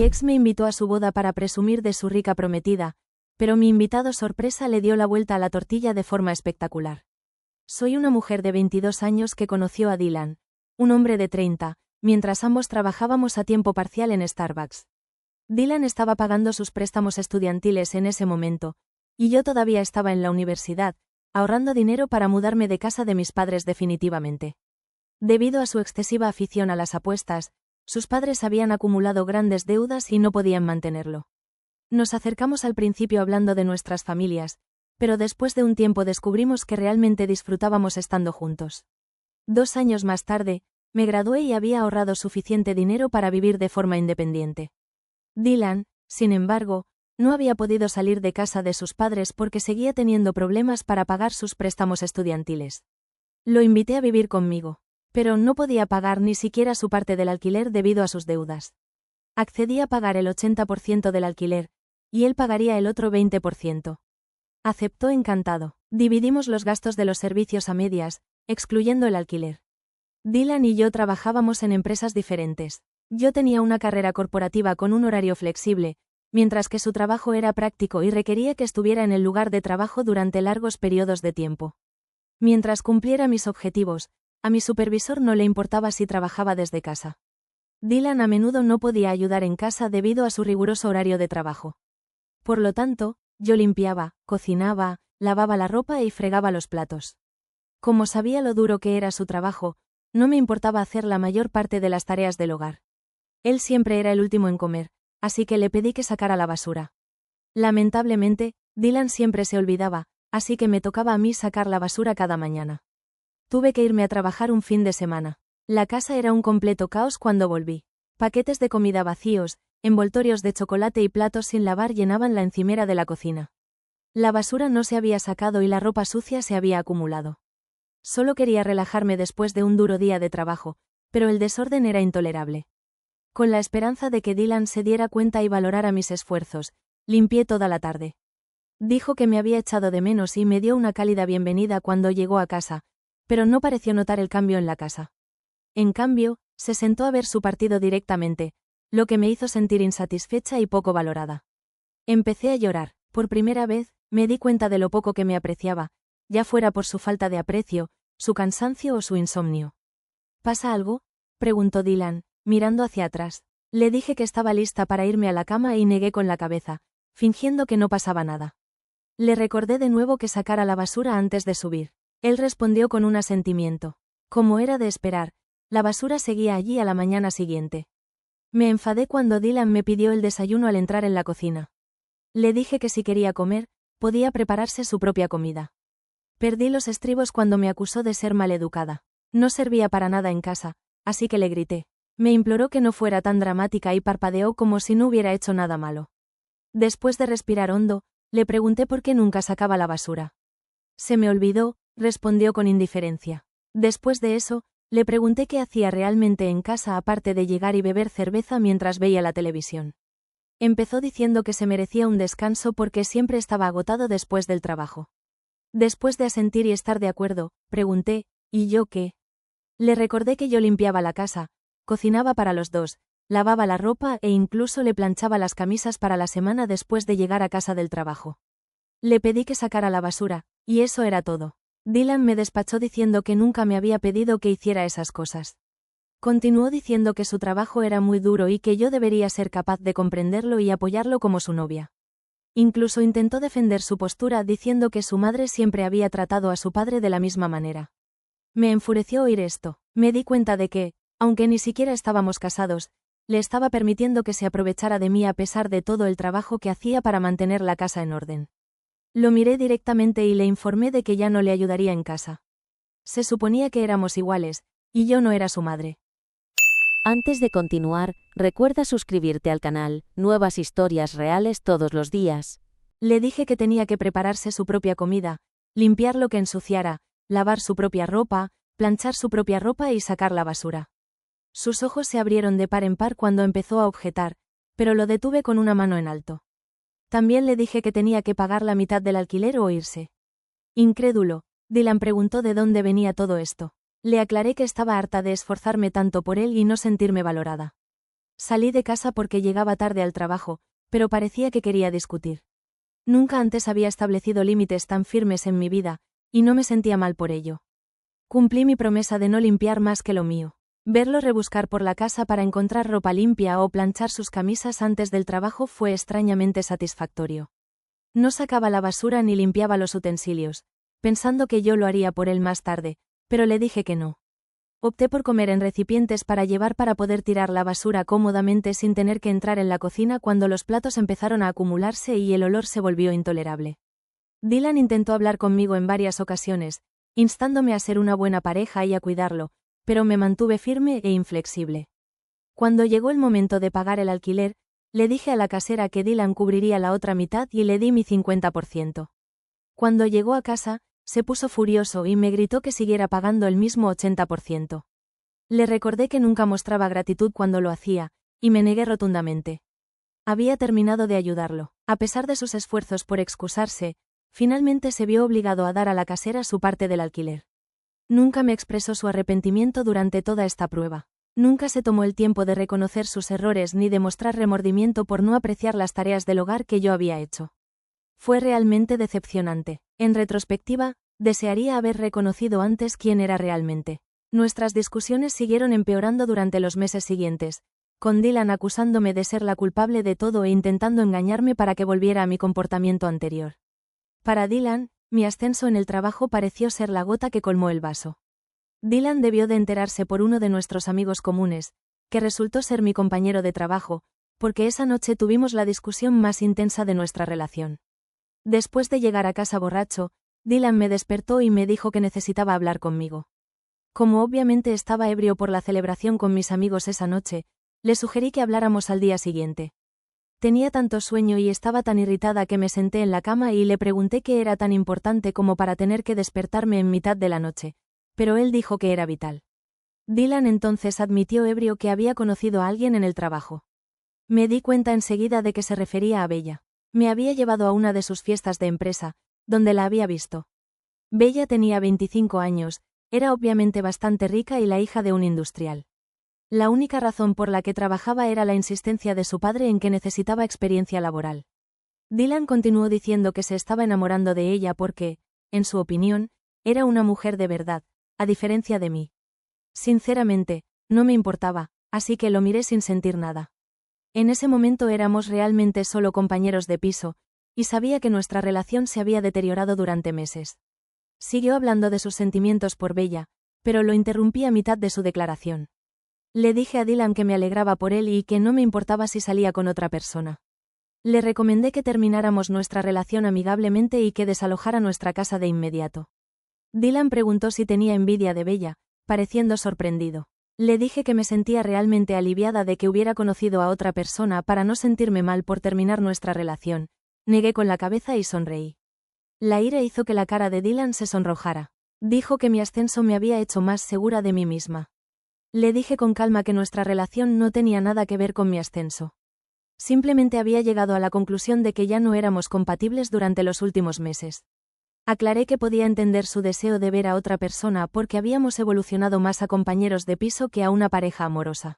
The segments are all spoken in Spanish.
ex me invitó a su boda para presumir de su rica prometida, pero mi invitado sorpresa le dio la vuelta a la tortilla de forma espectacular. Soy una mujer de 22 años que conoció a Dylan, un hombre de 30, mientras ambos trabajábamos a tiempo parcial en Starbucks. Dylan estaba pagando sus préstamos estudiantiles en ese momento, y yo todavía estaba en la universidad, ahorrando dinero para mudarme de casa de mis padres definitivamente. Debido a su excesiva afición a las apuestas, sus padres habían acumulado grandes deudas y no podían mantenerlo. Nos acercamos al principio hablando de nuestras familias, pero después de un tiempo descubrimos que realmente disfrutábamos estando juntos. 2 años más tarde, me gradué y había ahorrado suficiente dinero para vivir de forma independiente. Dylan, sin embargo, no había podido salir de casa de sus padres porque seguía teniendo problemas para pagar sus préstamos estudiantiles. Lo invité a vivir conmigo, pero no podía pagar ni siquiera su parte del alquiler debido a sus deudas. Accedí a pagar el 80% del alquiler, y él pagaría el otro 20%. Aceptó encantado. Dividimos los gastos de los servicios a medias, excluyendo el alquiler. Dylan y yo trabajábamos en empresas diferentes. Yo tenía una carrera corporativa con un horario flexible, mientras que su trabajo era práctico y requería que estuviera en el lugar de trabajo durante largos periodos de tiempo. Mientras cumpliera mis objetivos, a mi supervisor no le importaba si trabajaba desde casa. Dylan a menudo no podía ayudar en casa debido a su riguroso horario de trabajo. Por lo tanto, yo limpiaba, cocinaba, lavaba la ropa y fregaba los platos. Como sabía lo duro que era su trabajo, no me importaba hacer la mayor parte de las tareas del hogar. Él siempre era el último en comer, así que le pedí que sacara la basura. Lamentablemente, Dylan siempre se olvidaba, así que me tocaba a mí sacar la basura cada mañana. Tuve que irme a trabajar un fin de semana. La casa era un completo caos cuando volví. Paquetes de comida vacíos, envoltorios de chocolate y platos sin lavar llenaban la encimera de la cocina. La basura no se había sacado y la ropa sucia se había acumulado. Solo quería relajarme después de un duro día de trabajo, pero el desorden era intolerable. Con la esperanza de que Dylan se diera cuenta y valorara mis esfuerzos, limpié toda la tarde. Dijo que me había echado de menos y me dio una cálida bienvenida cuando llegó a casa, pero no pareció notar el cambio en la casa. En cambio, se sentó a ver su partido directamente, lo que me hizo sentir insatisfecha y poco valorada. Empecé a llorar. Por primera vez, me di cuenta de lo poco que me apreciaba, ya fuera por su falta de aprecio, su cansancio o su insomnio. ¿Pasa algo?, preguntó Dylan, mirando hacia atrás. Le dije que estaba lista para irme a la cama y negué con la cabeza, fingiendo que no pasaba nada. Le recordé de nuevo que sacara la basura antes de subir. Él respondió con un asentimiento. Como era de esperar, la basura seguía allí a la mañana siguiente. Me enfadé cuando Dylan me pidió el desayuno al entrar en la cocina. Le dije que si quería comer, podía prepararse su propia comida. Perdí los estribos cuando me acusó de ser maleducada. No servía para nada en casa, así que le grité. Me imploró que no fuera tan dramática y parpadeó como si no hubiera hecho nada malo. Después de respirar hondo, le pregunté por qué nunca sacaba la basura. Se me olvidó, respondió con indiferencia. Después de eso, le pregunté qué hacía realmente en casa aparte de llegar y beber cerveza mientras veía la televisión. Empezó diciendo que se merecía un descanso porque siempre estaba agotado después del trabajo. Después de asentir y estar de acuerdo, pregunté, ¿y yo qué? Le recordé que yo limpiaba la casa, cocinaba para los dos, lavaba la ropa e incluso le planchaba las camisas para la semana después de llegar a casa del trabajo. Le pedí que sacara la basura, y eso era todo. Dylan me despachó diciendo que nunca me había pedido que hiciera esas cosas. Continuó diciendo que su trabajo era muy duro y que yo debería ser capaz de comprenderlo y apoyarlo como su novia. Incluso intentó defender su postura diciendo que su madre siempre había tratado a su padre de la misma manera. Me enfureció oír esto. Me di cuenta de que, aunque ni siquiera estábamos casados, le estaba permitiendo que se aprovechara de mí a pesar de todo el trabajo que hacía para mantener la casa en orden. Lo miré directamente y le informé de que ya no le ayudaría en casa. Se suponía que éramos iguales, y yo no era su madre. Antes de continuar, recuerda suscribirte al canal, nuevas historias reales todos los días. Le dije que tenía que prepararse su propia comida, limpiar lo que ensuciara, lavar su propia ropa, planchar su propia ropa y sacar la basura. Sus ojos se abrieron de par en par cuando empezó a objetar, pero lo detuve con una mano en alto. También le dije que tenía que pagar la mitad del alquiler o irse. Incrédulo, Dylan preguntó de dónde venía todo esto. Le aclaré que estaba harta de esforzarme tanto por él y no sentirme valorada. Salí de casa porque llegaba tarde al trabajo, pero parecía que quería discutir. Nunca antes había establecido límites tan firmes en mi vida, y no me sentía mal por ello. Cumplí mi promesa de no limpiar más que lo mío. Verlo rebuscar por la casa para encontrar ropa limpia o planchar sus camisas antes del trabajo fue extrañamente satisfactorio. No sacaba la basura ni limpiaba los utensilios, pensando que yo lo haría por él más tarde, pero le dije que no. Opté por comer en recipientes para llevar para poder tirar la basura cómodamente sin tener que entrar en la cocina cuando los platos empezaron a acumularse y el olor se volvió intolerable. Dylan intentó hablar conmigo en varias ocasiones, instándome a ser una buena pareja y a cuidarlo, pero me mantuve firme e inflexible. Cuando llegó el momento de pagar el alquiler, le dije a la casera que Dylan cubriría la otra mitad y le di mi 50%. Cuando llegó a casa, se puso furioso y me gritó que siguiera pagando el mismo 80%. Le recordé que nunca mostraba gratitud cuando lo hacía, y me negué rotundamente. Había terminado de ayudarlo. A pesar de sus esfuerzos por excusarse, finalmente se vio obligado a dar a la casera su parte del alquiler. Nunca me expresó su arrepentimiento durante toda esta prueba. Nunca se tomó el tiempo de reconocer sus errores ni de mostrar remordimiento por no apreciar las tareas del hogar que yo había hecho. Fue realmente decepcionante. En retrospectiva, desearía haber reconocido antes quién era realmente. Nuestras discusiones siguieron empeorando durante los meses siguientes, con Dylan acusándome de ser la culpable de todo e intentando engañarme para que volviera a mi comportamiento anterior. Para Dylan, mi ascenso en el trabajo pareció ser la gota que colmó el vaso. Dylan debió de enterarse por uno de nuestros amigos comunes, que resultó ser mi compañero de trabajo, porque esa noche tuvimos la discusión más intensa de nuestra relación. Después de llegar a casa borracho, Dylan me despertó y me dijo que necesitaba hablar conmigo. Como obviamente estaba ebrio por la celebración con mis amigos esa noche, le sugerí que habláramos al día siguiente. Tenía tanto sueño y estaba tan irritada que me senté en la cama y le pregunté qué era tan importante como para tener que despertarme en mitad de la noche, pero él dijo que era vital. Dylan entonces admitió ebrio que había conocido a alguien en el trabajo. Me di cuenta enseguida de que se refería a Bella. Me había llevado a una de sus fiestas de empresa, donde la había visto. Bella tenía 25 años, era obviamente bastante rica y la hija de un industrial. La única razón por la que trabajaba era la insistencia de su padre en que necesitaba experiencia laboral. Dylan continuó diciendo que se estaba enamorando de ella porque, en su opinión, era una mujer de verdad, a diferencia de mí. Sinceramente, no me importaba, así que lo miré sin sentir nada. En ese momento éramos realmente solo compañeros de piso, y sabía que nuestra relación se había deteriorado durante meses. Siguió hablando de sus sentimientos por Bella, pero lo interrumpí a mitad de su declaración. Le dije a Dylan que me alegraba por él y que no me importaba si salía con otra persona. Le recomendé que termináramos nuestra relación amigablemente y que desalojara nuestra casa de inmediato. Dylan preguntó si tenía envidia de Bella, pareciendo sorprendido. Le dije que me sentía realmente aliviada de que hubiera conocido a otra persona para no sentirme mal por terminar nuestra relación. Negué con la cabeza y sonreí. La ira hizo que la cara de Dylan se sonrojara. Dijo que mi ascenso me había hecho más segura de mí misma. Le dije con calma que nuestra relación no tenía nada que ver con mi ascenso. Simplemente había llegado a la conclusión de que ya no éramos compatibles durante los últimos meses. Aclaré que podía entender su deseo de ver a otra persona porque habíamos evolucionado más a compañeros de piso que a una pareja amorosa.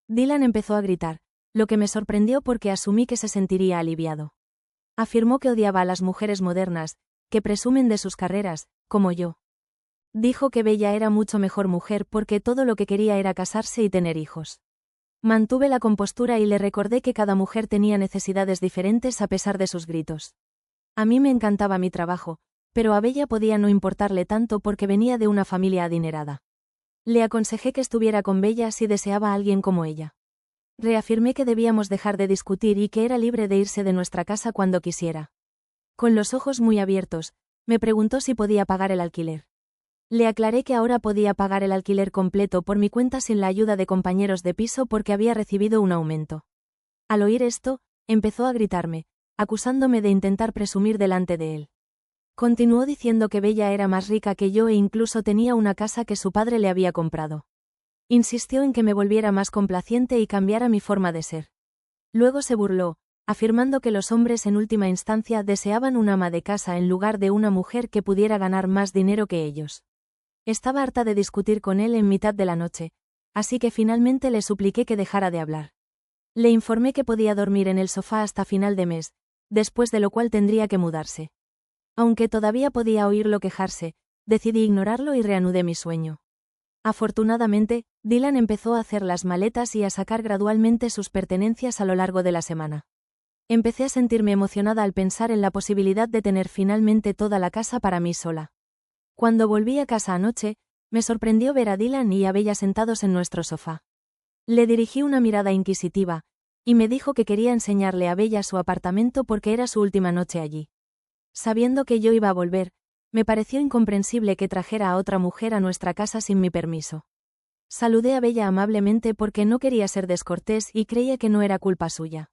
Dylan empezó a gritar, lo que me sorprendió porque asumí que se sentiría aliviado. Afirmó que odiaba a las mujeres modernas, que presumen de sus carreras, como yo. Dijo que Bella era mucho mejor mujer porque todo lo que quería era casarse y tener hijos. Mantuve la compostura y le recordé que cada mujer tenía necesidades diferentes a pesar de sus gritos. A mí me encantaba mi trabajo, pero a Bella podía no importarle tanto porque venía de una familia adinerada. Le aconsejé que estuviera con Bella si deseaba a alguien como ella. Reafirmé que debíamos dejar de discutir y que era libre de irse de nuestra casa cuando quisiera. Con los ojos muy abiertos, me preguntó si podía pagar el alquiler. Le aclaré que ahora podía pagar el alquiler completo por mi cuenta sin la ayuda de compañeros de piso porque había recibido un aumento. Al oír esto, empezó a gritarme, acusándome de intentar presumir delante de él. Continuó diciendo que Bella era más rica que yo e incluso tenía una casa que su padre le había comprado. Insistió en que me volviera más complaciente y cambiara mi forma de ser. Luego se burló, afirmando que los hombres en última instancia deseaban una ama de casa en lugar de una mujer que pudiera ganar más dinero que ellos. Estaba harta de discutir con él en mitad de la noche, así que finalmente le supliqué que dejara de hablar. Le informé que podía dormir en el sofá hasta final de mes, después de lo cual tendría que mudarse. Aunque todavía podía oírlo quejarse, decidí ignorarlo y reanudé mi sueño. Afortunadamente, Dylan empezó a hacer las maletas y a sacar gradualmente sus pertenencias a lo largo de la semana. Empecé a sentirme emocionada al pensar en la posibilidad de tener finalmente toda la casa para mí sola. Cuando volví a casa anoche, me sorprendió ver a Dylan y a Bella sentados en nuestro sofá. Le dirigí una mirada inquisitiva, y me dijo que quería enseñarle a Bella su apartamento porque era su última noche allí. Sabiendo que yo iba a volver, me pareció incomprensible que trajera a otra mujer a nuestra casa sin mi permiso. Saludé a Bella amablemente porque no quería ser descortés y creía que no era culpa suya.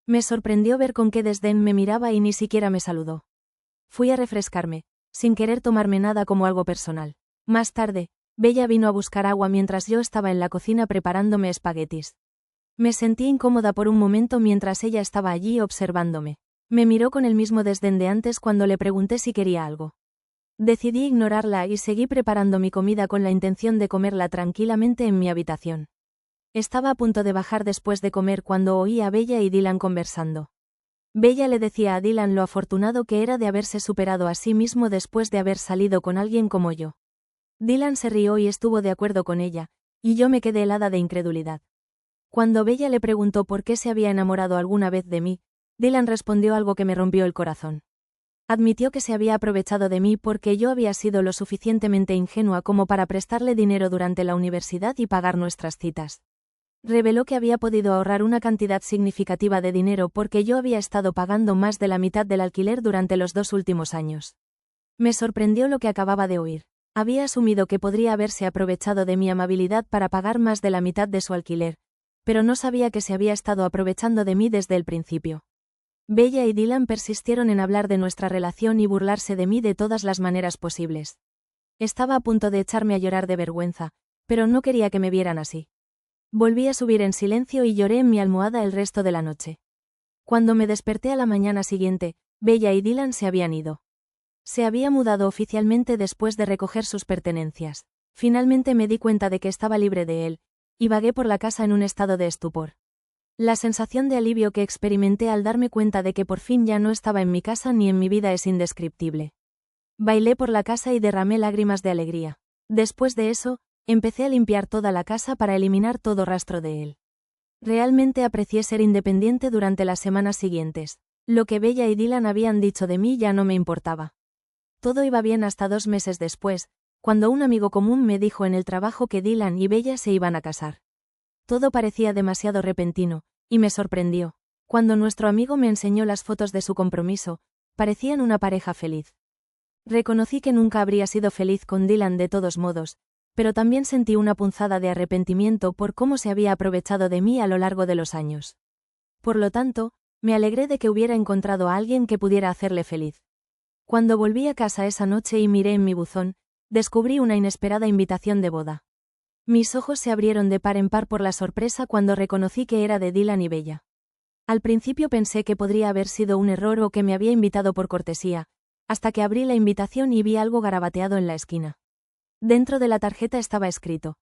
Me sorprendió ver con qué desdén me miraba y ni siquiera me saludó. Fui a refrescarme, sin querer tomarme nada como algo personal. Más tarde, Bella vino a buscar agua mientras yo estaba en la cocina preparándome espaguetis. Me sentí incómoda por un momento mientras ella estaba allí observándome. Me miró con el mismo desdén de antes cuando le pregunté si quería algo. Decidí ignorarla y seguí preparando mi comida con la intención de comerla tranquilamente en mi habitación. Estaba a punto de bajar después de comer cuando oí a Bella y Dylan conversando. Bella le decía a Dylan lo afortunado que era de haberse superado a sí mismo después de haber salido con alguien como yo. Dylan se rió y estuvo de acuerdo con ella, y yo me quedé helada de incredulidad. Cuando Bella le preguntó por qué se había enamorado alguna vez de mí, Dylan respondió algo que me rompió el corazón. Admitió que se había aprovechado de mí porque yo había sido lo suficientemente ingenua como para prestarle dinero durante la universidad y pagar nuestras citas. Reveló que había podido ahorrar una cantidad significativa de dinero porque yo había estado pagando más de la mitad del alquiler durante los 2 últimos años. Me sorprendió lo que acababa de oír. Había asumido que podría haberse aprovechado de mi amabilidad para pagar más de la mitad de su alquiler, pero no sabía que se había estado aprovechando de mí desde el principio. Bella y Dylan persistieron en hablar de nuestra relación y burlarse de mí de todas las maneras posibles. Estaba a punto de echarme a llorar de vergüenza, pero no quería que me vieran así. Volví a subir en silencio y lloré en mi almohada el resto de la noche. Cuando me desperté a la mañana siguiente, Bella y Dylan se habían ido. Se había mudado oficialmente después de recoger sus pertenencias. Finalmente me di cuenta de que estaba libre de él, y vagué por la casa en un estado de estupor. La sensación de alivio que experimenté al darme cuenta de que por fin ya no estaba en mi casa ni en mi vida es indescriptible. Bailé por la casa y derramé lágrimas de alegría. Después de eso, empecé a limpiar toda la casa para eliminar todo rastro de él. Realmente aprecié ser independiente durante las semanas siguientes. Lo que Bella y Dylan habían dicho de mí ya no me importaba. Todo iba bien hasta 2 meses después, cuando un amigo común me dijo en el trabajo que Dylan y Bella se iban a casar. Todo parecía demasiado repentino, y me sorprendió. Cuando nuestro amigo me enseñó las fotos de su compromiso, parecían una pareja feliz. Reconocí que nunca habría sido feliz con Dylan de todos modos, pero también sentí una punzada de arrepentimiento por cómo se había aprovechado de mí a lo largo de los años. Por lo tanto, me alegré de que hubiera encontrado a alguien que pudiera hacerle feliz. Cuando volví a casa esa noche y miré en mi buzón, descubrí una inesperada invitación de boda. Mis ojos se abrieron de par en par por la sorpresa cuando reconocí que era de Dylan y Bella. Al principio pensé que podría haber sido un error o que me había invitado por cortesía, hasta que abrí la invitación y vi algo garabateado en la esquina. Dentro de la tarjeta estaba escrito: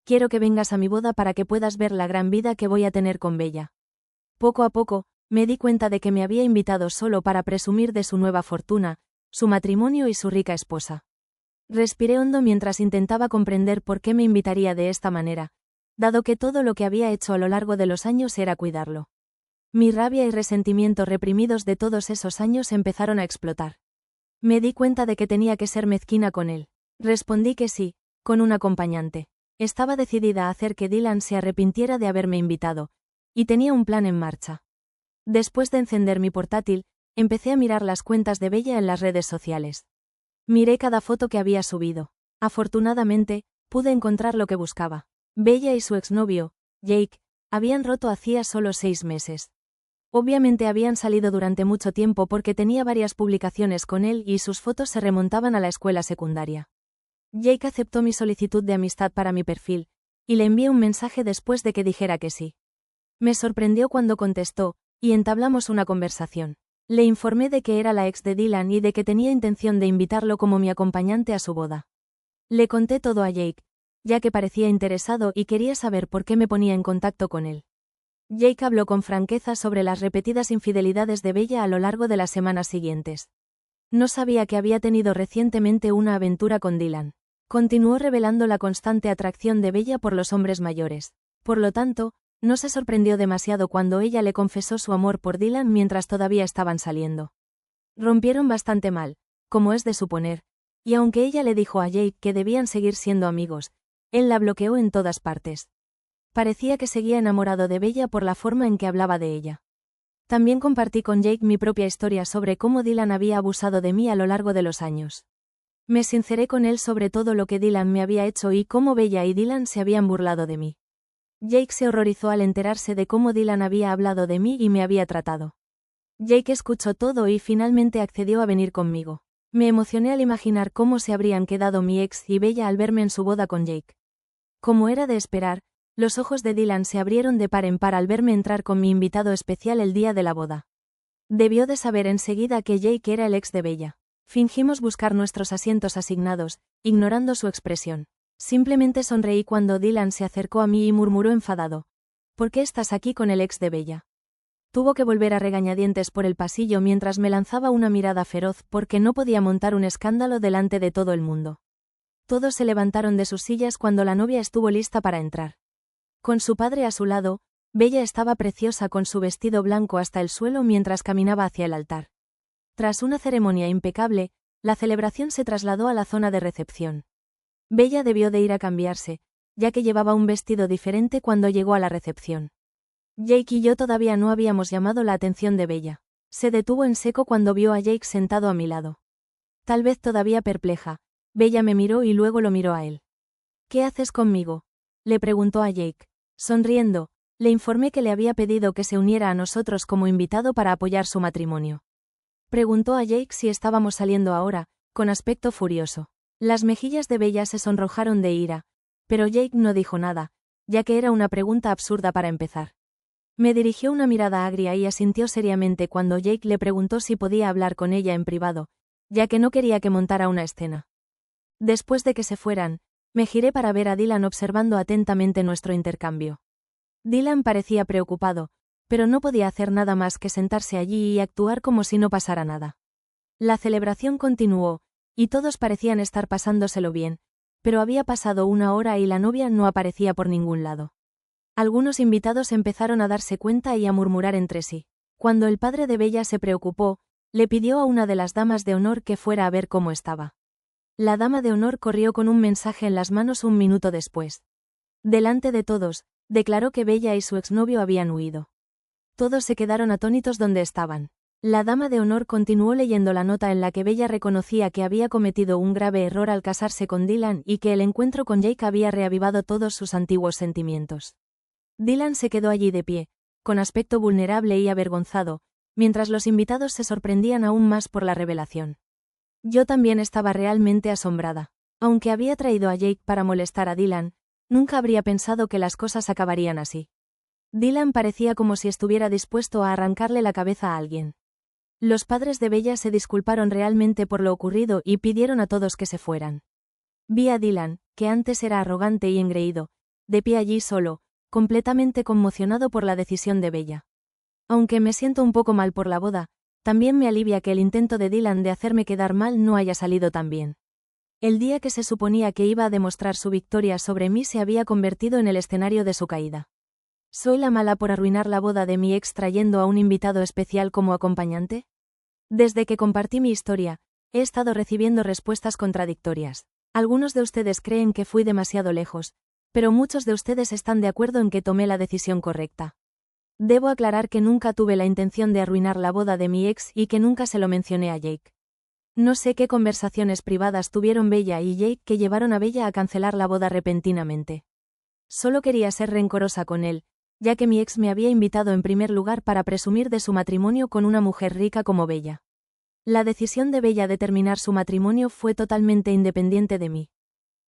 «Quiero que vengas a mi boda para que puedas ver la gran vida que voy a tener con Bella». Poco a poco, me di cuenta de que me había invitado solo para presumir de su nueva fortuna, su matrimonio y su rica esposa. Respiré hondo mientras intentaba comprender por qué me invitaría de esta manera, dado que todo lo que había hecho a lo largo de los años era cuidarlo. Mi rabia y resentimiento reprimidos de todos esos años empezaron a explotar. Me di cuenta de que tenía que ser mezquina con él. Respondí que sí, con un acompañante. Estaba decidida a hacer que Dylan se arrepintiera de haberme invitado, y tenía un plan en marcha. Después de encender mi portátil, empecé a mirar las cuentas de Bella en las redes sociales. Miré cada foto que había subido. Afortunadamente, pude encontrar lo que buscaba. Bella y su exnovio, Jake, habían roto hacía solo 6 meses. Obviamente habían salido durante mucho tiempo porque tenía varias publicaciones con él y sus fotos se remontaban a la escuela secundaria. Jake aceptó mi solicitud de amistad para mi perfil, y le envié un mensaje después de que dijera que sí. Me sorprendió cuando contestó, y entablamos una conversación. Le informé de que era la ex de Dylan y de que tenía intención de invitarlo como mi acompañante a su boda. Le conté todo a Jake, ya que parecía interesado y quería saber por qué me ponía en contacto con él. Jake habló con franqueza sobre las repetidas infidelidades de Bella a lo largo de las semanas siguientes. No sabía que había tenido recientemente una aventura con Dylan. Continuó revelando la constante atracción de Bella por los hombres mayores. Por lo tanto, no se sorprendió demasiado cuando ella le confesó su amor por Dylan mientras todavía estaban saliendo. Rompieron bastante mal, como es de suponer, y aunque ella le dijo a Jake que debían seguir siendo amigos, él la bloqueó en todas partes. Parecía que seguía enamorado de Bella por la forma en que hablaba de ella. También compartí con Jake mi propia historia sobre cómo Dylan había abusado de mí a lo largo de los años. Me sinceré con él sobre todo lo que Dylan me había hecho y cómo Bella y Dylan se habían burlado de mí. Jake se horrorizó al enterarse de cómo Dylan había hablado de mí y me había tratado. Jake escuchó todo y finalmente accedió a venir conmigo. Me emocioné al imaginar cómo se habrían quedado mi ex y Bella al verme en su boda con Jake. Como era de esperar, los ojos de Dylan se abrieron de par en par al verme entrar con mi invitado especial el día de la boda. Debió de saber enseguida que Jake era el ex de Bella. Fingimos buscar nuestros asientos asignados, ignorando su expresión. Simplemente sonreí cuando Dylan se acercó a mí y murmuró enfadado: ¿Por qué estás aquí con el ex de Bella? Tuvo que volver a regañadientes por el pasillo mientras me lanzaba una mirada feroz porque no podía montar un escándalo delante de todo el mundo. Todos se levantaron de sus sillas cuando la novia estuvo lista para entrar. Con su padre a su lado, Bella estaba preciosa con su vestido blanco hasta el suelo mientras caminaba hacia el altar. Tras una ceremonia impecable, la celebración se trasladó a la zona de recepción. Bella debió de ir a cambiarse, ya que llevaba un vestido diferente cuando llegó a la recepción. Jake y yo todavía no habíamos llamado la atención de Bella. Se detuvo en seco cuando vio a Jake sentado a mi lado. Tal vez todavía perpleja, Bella me miró y luego lo miró a él. ¿Qué haces conmigo?, le preguntó a Jake. Sonriendo, le informé que le había pedido que se uniera a nosotros como invitado para apoyar su matrimonio. Preguntó a Jake si estábamos saliendo ahora, con aspecto furioso. Las mejillas de Bella se sonrojaron de ira, pero Jake no dijo nada, ya que era una pregunta absurda para empezar. Me dirigió una mirada agria y asintió seriamente cuando Jake le preguntó si podía hablar con ella en privado, ya que no quería que montara una escena. Después de que se fueran, me giré para ver a Dylan observando atentamente nuestro intercambio. Dylan parecía preocupado, pero no podía hacer nada más que sentarse allí y actuar como si no pasara nada. La celebración continuó, y todos parecían estar pasándoselo bien, pero había pasado una hora y la novia no aparecía por ningún lado. Algunos invitados empezaron a darse cuenta y a murmurar entre sí. Cuando el padre de Bella se preocupó, le pidió a una de las damas de honor que fuera a ver cómo estaba. La dama de honor corrió con un mensaje en las manos un minuto después. Delante de todos, declaró que Bella y su exnovio habían huido. Todos se quedaron atónitos donde estaban. La dama de honor continuó leyendo la nota en la que Bella reconocía que había cometido un grave error al casarse con Dylan y que el encuentro con Jake había reavivado todos sus antiguos sentimientos. Dylan se quedó allí de pie, con aspecto vulnerable y avergonzado, mientras los invitados se sorprendían aún más por la revelación. Yo también estaba realmente asombrada. Aunque había traído a Jake para molestar a Dylan, nunca habría pensado que las cosas acabarían así. Dylan parecía como si estuviera dispuesto a arrancarle la cabeza a alguien. Los padres de Bella se disculparon realmente por lo ocurrido y pidieron a todos que se fueran. Vi a Dylan, que antes era arrogante y engreído, de pie allí solo, completamente conmocionado por la decisión de Bella. Aunque me siento un poco mal por la boda, también me alivia que el intento de Dylan de hacerme quedar mal no haya salido tan bien. El día que se suponía que iba a demostrar su victoria sobre mí se había convertido en el escenario de su caída. ¿Soy la mala por arruinar la boda de mi ex trayendo a un invitado especial como acompañante? Desde que compartí mi historia, he estado recibiendo respuestas contradictorias. Algunos de ustedes creen que fui demasiado lejos, pero muchos de ustedes están de acuerdo en que tomé la decisión correcta. Debo aclarar que nunca tuve la intención de arruinar la boda de mi ex y que nunca se lo mencioné a Jake. No sé qué conversaciones privadas tuvieron Bella y Jake que llevaron a Bella a cancelar la boda repentinamente. Solo quería ser rencorosa con él, ya que mi ex me había invitado en primer lugar para presumir de su matrimonio con una mujer rica como Bella. La decisión de Bella de terminar su matrimonio fue totalmente independiente de mí.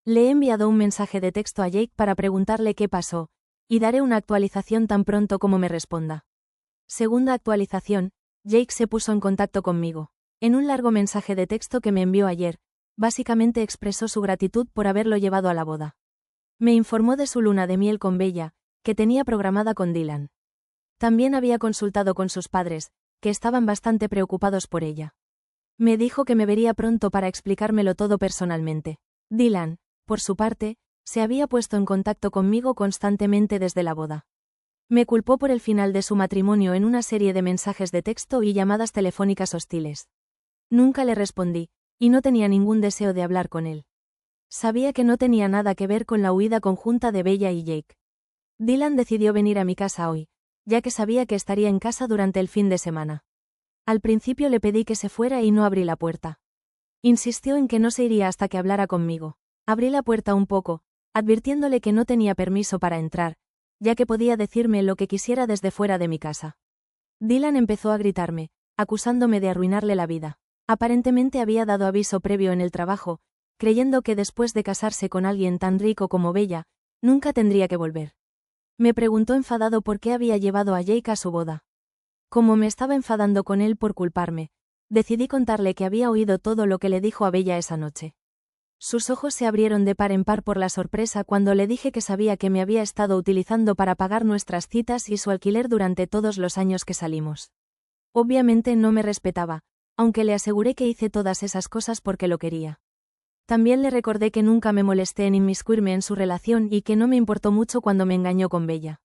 Le he enviado un mensaje de texto a Jake para preguntarle qué pasó, y daré una actualización tan pronto como me responda. Segunda actualización, Jake se puso en contacto conmigo. En un largo mensaje de texto que me envió ayer, básicamente expresó su gratitud por haberlo llevado a la boda. Me informó de su luna de miel con Bella, que tenía programada con Dylan. También había consultado con sus padres, que estaban bastante preocupados por ella. Me dijo que me vería pronto para explicármelo todo personalmente. Dylan, por su parte, se había puesto en contacto conmigo constantemente desde la boda. Me culpó por el final de su matrimonio en una serie de mensajes de texto y llamadas telefónicas hostiles. Nunca le respondí, y no tenía ningún deseo de hablar con él. Sabía que no tenía nada que ver con la huida conjunta de Bella y Jake. Dylan decidió venir a mi casa hoy, ya que sabía que estaría en casa durante el fin de semana. Al principio le pedí que se fuera y no abrí la puerta. Insistió en que no se iría hasta que hablara conmigo. Abrí la puerta un poco, advirtiéndole que no tenía permiso para entrar, ya que podía decirme lo que quisiera desde fuera de mi casa. Dylan empezó a gritarme, acusándome de arruinarle la vida. Aparentemente había dado aviso previo en el trabajo, creyendo que después de casarse con alguien tan rico como Bella, nunca tendría que volver. Me preguntó enfadado por qué había llevado a Jake a su boda. Como me estaba enfadando con él por culparme, decidí contarle que había oído todo lo que le dijo a Bella esa noche. Sus ojos se abrieron de par en par por la sorpresa cuando le dije que sabía que me había estado utilizando para pagar nuestras citas y su alquiler durante todos los años que salimos. Obviamente no me respetaba, aunque le aseguré que hice todas esas cosas porque lo quería. También le recordé que nunca me molesté en inmiscuirme en su relación y que no me importó mucho cuando me engañó con Bella.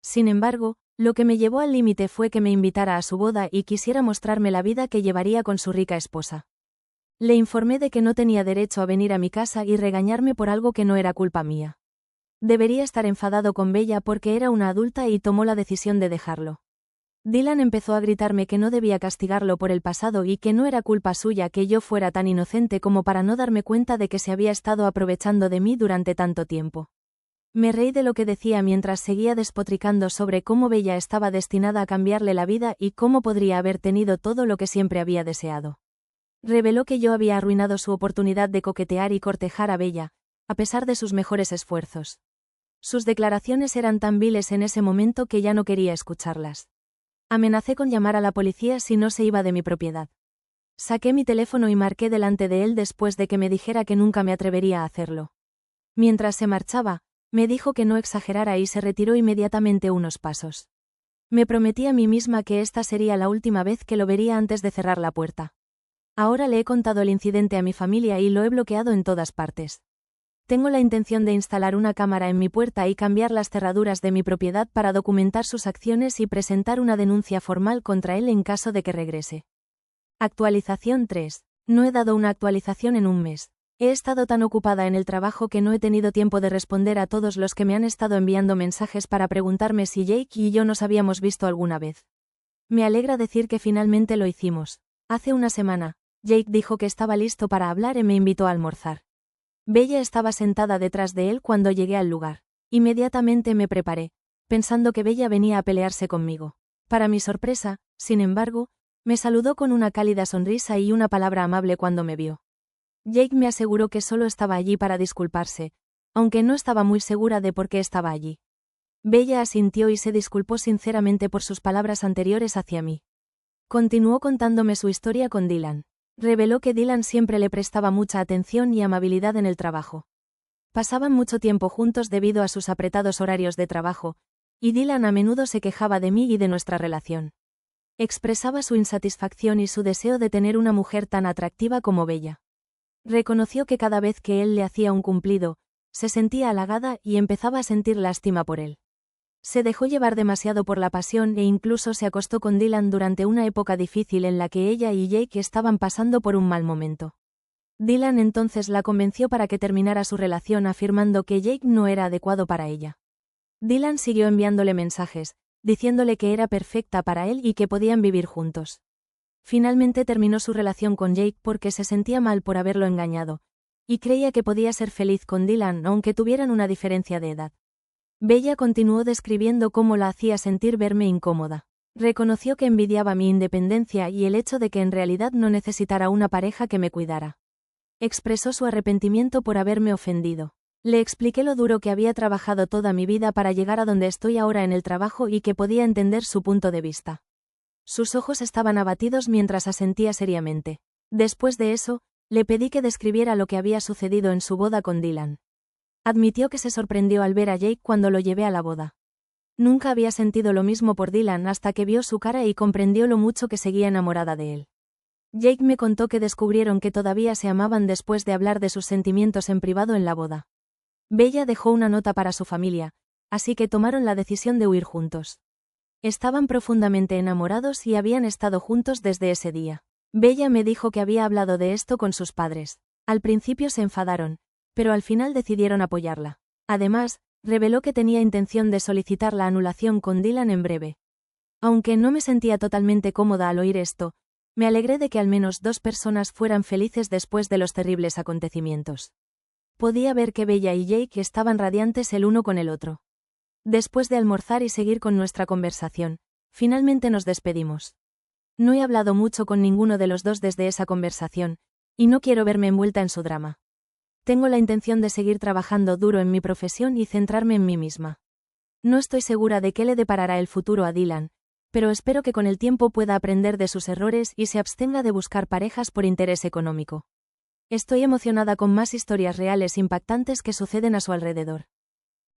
Sin embargo, lo que me llevó al límite fue que me invitara a su boda y quisiera mostrarme la vida que llevaría con su rica esposa. Le informé de que no tenía derecho a venir a mi casa y regañarme por algo que no era culpa mía. Debería estar enfadado con Bella porque era una adulta y tomó la decisión de dejarlo. Dylan empezó a gritarme que no debía castigarlo por el pasado y que no era culpa suya que yo fuera tan inocente como para no darme cuenta de que se había estado aprovechando de mí durante tanto tiempo. Me reí de lo que decía mientras seguía despotricando sobre cómo Bella estaba destinada a cambiarle la vida y cómo podría haber tenido todo lo que siempre había deseado. Reveló que yo había arruinado su oportunidad de coquetear y cortejar a Bella, a pesar de sus mejores esfuerzos. Sus declaraciones eran tan viles en ese momento que ya no quería escucharlas. Amenacé con llamar a la policía si no se iba de mi propiedad. Saqué mi teléfono y marqué delante de él después de que me dijera que nunca me atrevería a hacerlo. Mientras se marchaba, me dijo que no exagerara y se retiró inmediatamente unos pasos. Me prometí a mí misma que esta sería la última vez que lo vería antes de cerrar la puerta. Ahora le he contado el incidente a mi familia y lo he bloqueado en todas partes. Tengo la intención de instalar una cámara en mi puerta y cambiar las cerraduras de mi propiedad para documentar sus acciones y presentar una denuncia formal contra él en caso de que regrese. Actualización 3. No he dado una actualización en un mes. He estado tan ocupada en el trabajo que no he tenido tiempo de responder a todos los que me han estado enviando mensajes para preguntarme si Jake y yo nos habíamos visto alguna vez. Me alegra decir que finalmente lo hicimos. Hace una semana, Jake dijo que estaba listo para hablar y me invitó a almorzar. Bella estaba sentada detrás de él cuando llegué al lugar. Inmediatamente me preparé, pensando que Bella venía a pelearse conmigo. Para mi sorpresa, sin embargo, me saludó con una cálida sonrisa y una palabra amable cuando me vio. Jake me aseguró que solo estaba allí para disculparse, aunque no estaba muy segura de por qué estaba allí. Bella asintió y se disculpó sinceramente por sus palabras anteriores hacia mí. Continuó contándome su historia con Dylan. Reveló que Dylan siempre le prestaba mucha atención y amabilidad en el trabajo. Pasaban mucho tiempo juntos debido a sus apretados horarios de trabajo, y Dylan a menudo se quejaba de mí y de nuestra relación. Expresaba su insatisfacción y su deseo de tener una mujer tan atractiva como Bella. Reconoció que cada vez que él le hacía un cumplido, se sentía halagada y empezaba a sentir lástima por él. Se dejó llevar demasiado por la pasión e incluso se acostó con Dylan durante una época difícil en la que ella y Jake estaban pasando por un mal momento. Dylan entonces la convenció para que terminara su relación afirmando que Jake no era adecuado para ella. Dylan siguió enviándole mensajes, diciéndole que era perfecta para él y que podían vivir juntos. Finalmente terminó su relación con Jake porque se sentía mal por haberlo engañado, y creía que podía ser feliz con Dylan aunque tuvieran una diferencia de edad. Bella continuó describiendo cómo la hacía sentir verme incómoda. Reconoció que envidiaba mi independencia y el hecho de que en realidad no necesitara una pareja que me cuidara. Expresó su arrepentimiento por haberme ofendido. Le expliqué lo duro que había trabajado toda mi vida para llegar a donde estoy ahora en el trabajo y que podía entender su punto de vista. Sus ojos estaban abatidos mientras asentía seriamente. Después de eso, le pedí que describiera lo que había sucedido en su boda con Dylan. Admitió que se sorprendió al ver a Jake cuando lo llevé a la boda. Nunca había sentido lo mismo por Dylan hasta que vio su cara y comprendió lo mucho que seguía enamorada de él. Jake me contó que descubrieron que todavía se amaban después de hablar de sus sentimientos en privado en la boda. Bella dejó una nota para su familia, así que tomaron la decisión de huir juntos. Estaban profundamente enamorados y habían estado juntos desde ese día. Bella me dijo que había hablado de esto con sus padres. Al principio se enfadaron, pero al final decidieron apoyarla. Además, reveló que tenía intención de solicitar la anulación con Dylan en breve. Aunque no me sentía totalmente cómoda al oír esto, me alegré de que al menos 2 personas fueran felices después de los terribles acontecimientos. Podía ver que Bella y Jake estaban radiantes el uno con el otro. Después de almorzar y seguir con nuestra conversación, finalmente nos despedimos. No he hablado mucho con ninguno de los dos desde esa conversación, y no quiero verme envuelta en su drama. Tengo la intención de seguir trabajando duro en mi profesión y centrarme en mí misma. No estoy segura de qué le deparará el futuro a Dylan, pero espero que con el tiempo pueda aprender de sus errores y se abstenga de buscar parejas por interés económico. Estoy emocionada con más historias reales impactantes que suceden a su alrededor.